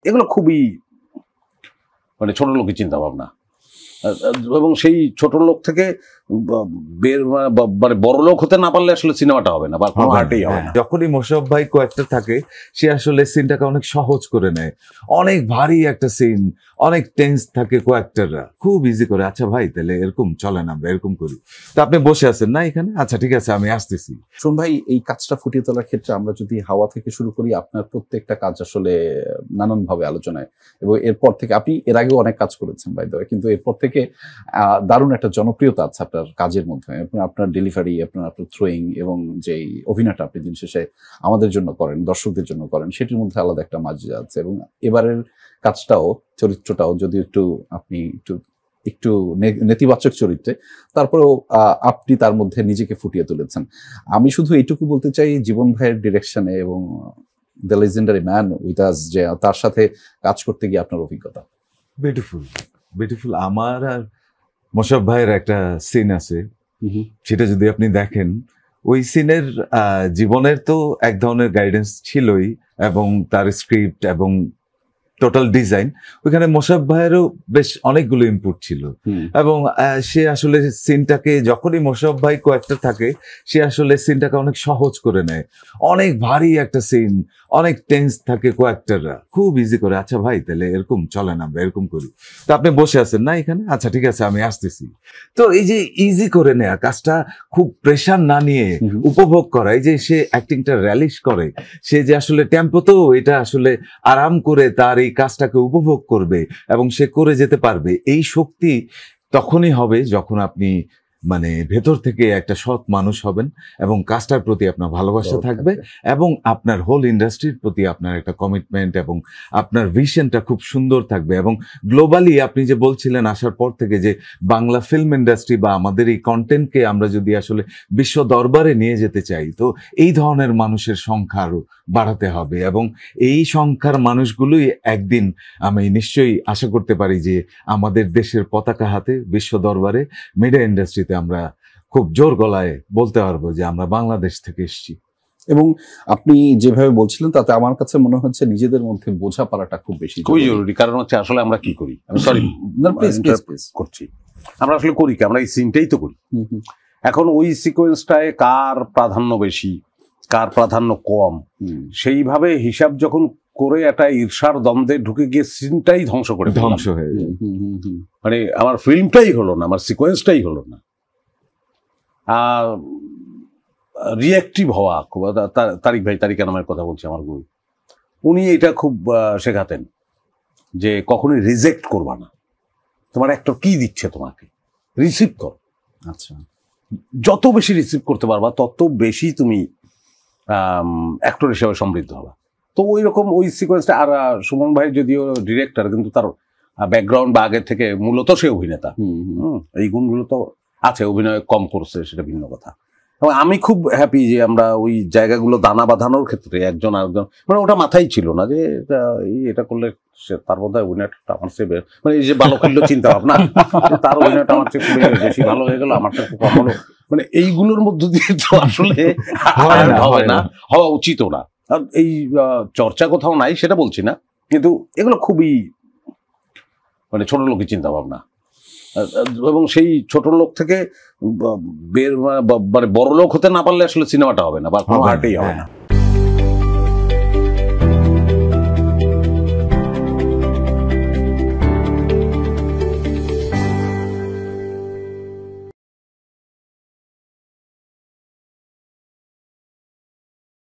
এগুলো খুবই মানে ছোট লোকের চিন্তা ভাবনা, এবং সেই ছোট লোক থেকে বের মানে বড় লোক হতে না পারলে আসলে সিনেমাটা হবে না বা কোনো আর্টেই হবে না। যখনই মোশাররফ ভাই কোয়াক্টার থাকে সে আসলে সিনটাকে অনেক সহজ করে নেয়, অনেক ভারী একটা সিন, অনেক টেন্স থাকে কোয়াক্টাররা, খুব ইজি করে। আচ্ছা ভাই তাহলে এরকম চলেন আমরা এরকম করি, তো আপনি বসে আছেন না এখানে, আচ্ছা ঠিক আছে আমি আসতেছি। শোন ভাই, এই কাজটা ফুটিয়ে তোলার ক্ষেত্রে আমরা যদি হাওয়া থেকে শুরু করি, আপনার প্রত্যেকটা কাজ আসলে নানানভাবে আলোচনায়, এবং এরপর থেকে আপনি এর আগেও অনেক কাজ করেছেন বাই দ্য ওয়ে, কিন্তু এরপর থেকে দারুণ একটা জনপ্রিয়তা আছে আপনার কাজের মধ্যে, আপনার ডেলিভারি, আপনার থ্রোয়িং এবং যেই অভিনয়টা আপনি দিন শেষে আমাদের জন্য করেন, দর্শকদের জন্য করেন, সেটির মধ্যে আলাদা একটা মজা আছে। এবং এবারের কাজটাও, চরিত্রটাও যদি আপনি একটু নেতিবাচক চরিত্রে, তারপরেও আপনি তার মধ্যে নিজেকে ফুটিয়ে তুলেছেন। আমি শুধু এইটুকু বলতে চাই, জীবন ভাইয়ের ডিরেকশনে এবং the legendary man with us, যে তার সাথে কাজ করতে গিয়ে আপনার অভিজ্ঞতা। Beautiful beautiful. আমার আর মোশাররফ ভাইয়ের একটা সিন আছে, সেটা যদি আপনি দেখেন, ওই সিনের জীবনের তো এক ধরনের গাইডেন্স ছিলই, এবং তার স্ক্রিপ্ট এবং টোটাল ডিজাইন, ওইখানে মোশাররফ ভাইয়েরও বেশ অনেকগুলো ইনপুট ছিল। এবং সে আসলে সিনটাকে, যখনই মোশাররফ ভাই কোয়াক্টার থাকে সে আসলে সিনটাকে অনেক সহজ করে নেয়, অনেক ভারী একটা সিন, অনেক টেন্স থাকে কোয়াক্টাররা, খুব ইজি করে। আচ্ছা ভাই তাহলে এরকম চলেন আমরা এরকম করি, তো আপনি বসে আছেন না এখানে, আচ্ছা ঠিক আছে আমি আসতেছি। তো এই যে ইজি করে নেয়া কাজটা, খুব প্রেশার না নিয়ে উপভোগ করা, এই যে সে অ্যাক্টিংটা র্যালিশ করে, সে যে আসলে টেম্পোতেও এটা আসলে আরাম করে তার এই কাজটাকে উপভোগ করবে এবং সে করে যেতে পারবে, এই শক্তি তখনই হবে যখন আপনি মানে ভেতর থেকে একটা সৎ মানুষ হবেন এবং কাজটার প্রতি আপনার ভালোবাসা থাকবে, এবং আপনার হোল ইন্ডাস্ট্রির প্রতি আপনার একটা কমিটমেন্ট এবং আপনার ভিশনটা খুব সুন্দর থাকবে। এবং গ্লোবালি আপনি যে বলছিলেন আসার পর থেকে যে বাংলা ফিল্ম ইন্ডাস্ট্রি বা আমাদের এই কন্টেন্টকে আমরা যদি আসলে বিশ্ব দরবারে নিয়ে যেতে চাই, তো এই ধরনের মানুষের সংখ্যা আরো বাড়াতে হবে, এবং এই সংখ্যার মানুষগুলোই একদিন আমি নিশ্চয়ই আশা করতে পারি যে আমাদের দেশের পতাকা হাতে বিশ্ব দরবারে মিডিয়া ইন্ডাস্ট্রি আমরা খুব জোর গলায় বলতে পারবো যে আমরা বাংলাদেশ থেকে এসেছি। এবং আপনি যেভাবে বলছিলেন তাতে আমার কাছে মনে হচ্ছে নিজেদের মধ্যে বোঝাপড়াটা খুব বেশি খুবই জরুরি। কারণ হচ্ছে আসলে আমরা কি করি, আমি সরি করছি, আমরা আসলে করি কি, আমরা এই সিনটাই তো করি। এখন ওই সিকোয়েন্সটায় কার প্রাধান্য বেশি, কার প্রাধান্য কম, সেইভাবে হিসাব যখন করে একটা ঈর্ষার দ্বন্দ্বে ঢুকে গিয়ে সিনটাই ধ্বংস হয়ে মানে আমার ফিল্মটাই হলো না, আমার সিকোয়েন্সটাই হলো না। রিঅ্যাক্টিভ হওয়া খুব, তারিক ভাই, তারিক নামের কথা বলছি, আমার গুরু, উনি এটা খুব শেখাতেন যে কখনোই রিজেক্ট করবা না, তোমার অ্যাক্টর কি দিচ্ছে তোমাকে, রিসিভ করো। আচ্ছা, যত বেশি রিসিভ করতে পারবা তত বেশি তুমি অ্যাক্টর হিসেবে সমৃদ্ধ হবা। তো ওই রকম ওই সিকোয়েন্সটা, আর সুমন ভাই যদিও ডিরেক্টর, কিন্তু তার ব্যাকগ্রাউন্ড বা আগের থেকে মূলত সে অভিনেতা, এই গুণগুলো তো আছে, অভিনয় কম করছে সেটা ভিন্ন কথা। এবং আমি খুব হ্যাপি যে আমরা ওই জায়গাগুলো দানা বাঁধানোর ক্ষেত্রে একজন আরেকজন, মানে ওটা মাথায় ছিল না যে এটা করলে তার মধ্যে অভিনয়টা আমার চেয়ে মানে এই যে ভালো করলো চিন্তা ভাবনা, তার অভিনয়টা আমার চেয়ে খুবই বেশি ভালো হয়ে গেল, আমার চেয়ে কম হলো, মানে এইগুলোর মধ্য দিয়ে তো আসলে হবে না, হওয়া উচিতও না। আর এই চর্চা কোথাও নাই সেটা বলছি না, কিন্তু এগুলো খুবই মানে ছোট লোকের চিন্তা ভাবনা, এবং সেই ছোট লোক থেকে বের মানে বড় লোক হতে না পারলে আসলে সিনেমাটা হবে না বা কোনো আর্টেই হবে না।